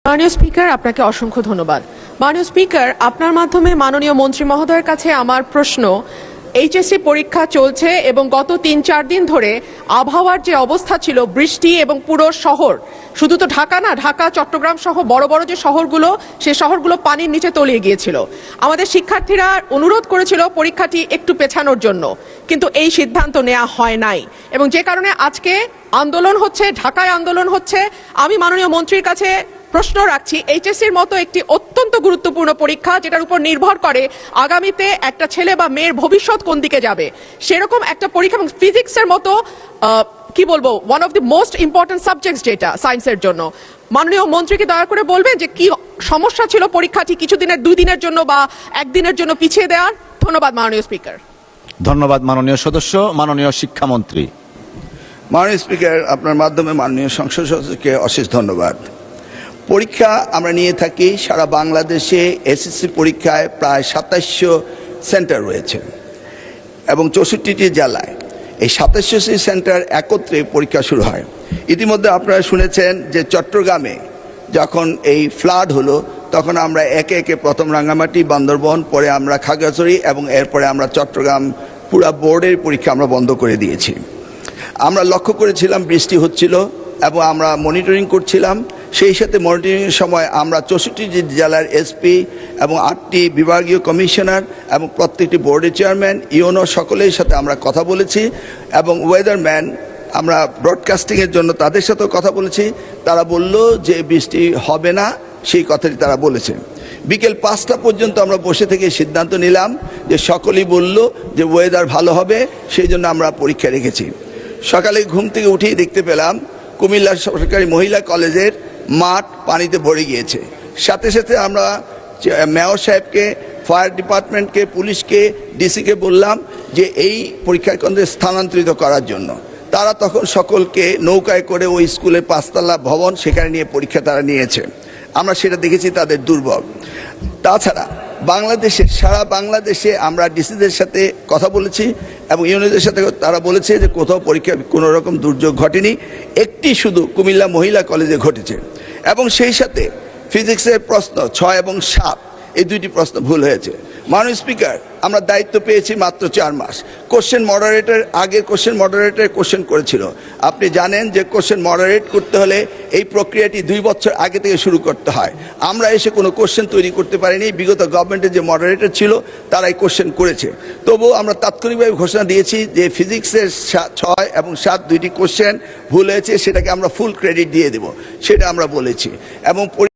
মাননীয় স্পিকার, আপনাকে অসংখ্য ধন্যবাদ। মাননীয় স্পিকার, আপনার মাধ্যমে মাননীয় মন্ত্রী মহোদয়ের কাছে আমার প্রশ্ন, এইচএসসি পরীক্ষা চলছে এবং গত ৩-৪ দিন ধরে আবহাওয়ার যে অবস্থা ছিল, বৃষ্টি এবং পুরো শহর, শুধু তো ঢাকা না, ঢাকা চট্টগ্রাম সহ বড় বড় যে শহরগুলো, সেই শহরগুলো পানির নিচে তলিয়ে গিয়েছিল। আমাদের শিক্ষার্থীরা অনুরোধ করেছিল পরীক্ষাটি একটু পেছানোর জন্য, কিন্তু এই সিদ্ধান্ত নেওয়া হয় নাই এবং যে কারণে আজকে আন্দোলন হচ্ছে, ঢাকায় আন্দোলন হচ্ছে। আমি মাননীয় মন্ত্রীর কাছে প্রশ্ন রাখছি, এইচএসসির মতো একটি অত্যন্ত গুরুত্বপূর্ণ পরীক্ষা যেটার উপর নির্ভর করে আগামীতে একটা ছেলে বা মেয়ের ভবিষ্যৎ কোন দিকে যাবে, সেরকম একটা পরীক্ষা এবং ফিজিক্সের মতো কি বলবো, one of the most important subjects যেটা সায়েন্সের জন্য, মাননীয় মন্ত্রীকে দয়া করে বলবেন যে কি সমস্যা ছিল পরীক্ষাটি কিছুদিনের, 2 দিনের জন্য বা 1 দিনের জন্য পিছিয়ে দেওয়ার। ধন্যবাদ মাননীয় স্পিকার। ধন্যবাদ মাননীয় সদস্য। মাননীয় শিক্ষামন্ত্রী। মাননীয় স্পিকার, আপনার মাধ্যমে মাননীয় সংসদ সদস্যকে অশেষ ধন্যবাদ। পরীক্ষা আমরা নিয়ে থাকি সারা বাংলাদেশে। এসএসসি পরীক্ষায় প্রায় 2700 সেন্টার রয়েছে এবং 64টি জেলায় এই 2700 সেন্টার একত্রে পরীক্ষা শুরু হয়। ইতিমধ্যে আপনারা শুনেছেন যে চট্টগ্রামে যখন এই ফ্লাড হলো, তখন আমরা একে একে প্রথম রাঙ্গামাটি, বান্দরবন, পরে আমরা খাগড়াছড়ি এবং এরপরে আমরা চট্টগ্রাম পুরা বোর্ডের পরীক্ষা আমরা বন্ধ করে দিয়েছি। আমরা লক্ষ্য করেছিলাম বৃষ্টি হচ্ছিল এবং আমরা মনিটরিং করছিলাম। সেই সাথে মনিটরিংয়ের সময় আমরা 64টি জেলার এসপি এবং 8টি বিভাগীয় কমিশনার এবং প্রত্যেকটি বোর্ডের চেয়ারম্যান, ইউনো সকলের সাথে আমরা কথা বলেছি এবং ওয়েদারম্যান আমরা ব্রডকাস্টিংয়ের জন্য তাদের সাথেও কথা বলেছি। তারা বলল যে বৃষ্টি হবে না, সেই কথাটি তারা বলেছে। বিকেল 5টা পর্যন্ত আমরা বসে থেকে সিদ্ধান্ত নিলাম যে সকলেই বলল যে ওয়েদার ভালো হবে, সেই জন্য আমরা পরীক্ষা রেখেছি। সকালে ঘুম থেকে উঠেই দেখতে পেলাম কুমিল্লা সরকারি মহিলা কলেজের মাঠ পানিতে ভরে গিয়েছে। সাথে সাথে আমরা মেয়র সাহেবকে, ফায়ার ডিপার্টমেন্টকে, পুলিশকে, ডিসিকে বললাম যে এই পরীক্ষা কেন্দ্রে স্থানান্তরিত করার জন্য। তারা তখন সকলকে নৌকায় করে ওই স্কুলের 5তলা ভবন সেখানে নিয়ে পরীক্ষা তারা নিয়েছে। আমরা সেটা দেখেছি তাদের দুর্ভোগ। তাছাড়া বাংলাদেশে, সারা বাংলাদেশে আমরা ডিসিদের সাথে কথা বলেছি এবং ইউনিটদের সাথে তারা বলেছে যে কোথাও পরীক্ষা কোনো রকম দুর্যোগ ঘটেনি, একটি শুধু কুমিল্লা মহিলা কলেজে ঘটেছে। এবং সেই সাথে ফিজিক্সের প্রশ্ন 6 এবং 7 এই 2টি প্রশ্ন ভুল হয়েছে। মাননীয় স্পিকার, আমরা দায়িত্ব পেয়েছি মাত্র 4 মাস। কোশ্চেন মডারেটর, আগের কোশ্চেন মডারেটর কোশ্চেন করেছিল। আপনি জানেন যে কোশ্চেন মডারেট করতে হলে এই প্রক্রিয়াটি 2 বছর আগে থেকে শুরু করতে হয়। আমরা এসে কোনো কোশ্চেন তৈরি করতে পারিনি। বিগত গভর্নমেন্টের যে মডারেটর ছিল তারাই কোশ্চেন করেছে। তবুও আমরা তাৎক্ষণিকভাবে ঘোষণা দিয়েছি যে ফিজিক্সের 6 এবং 7 2টি কোশ্চেন ভুল হয়েছে, সেটাকে আমরা ফুল ক্রেডিট দিয়ে দেব, সেটা আমরা বলেছি। এবং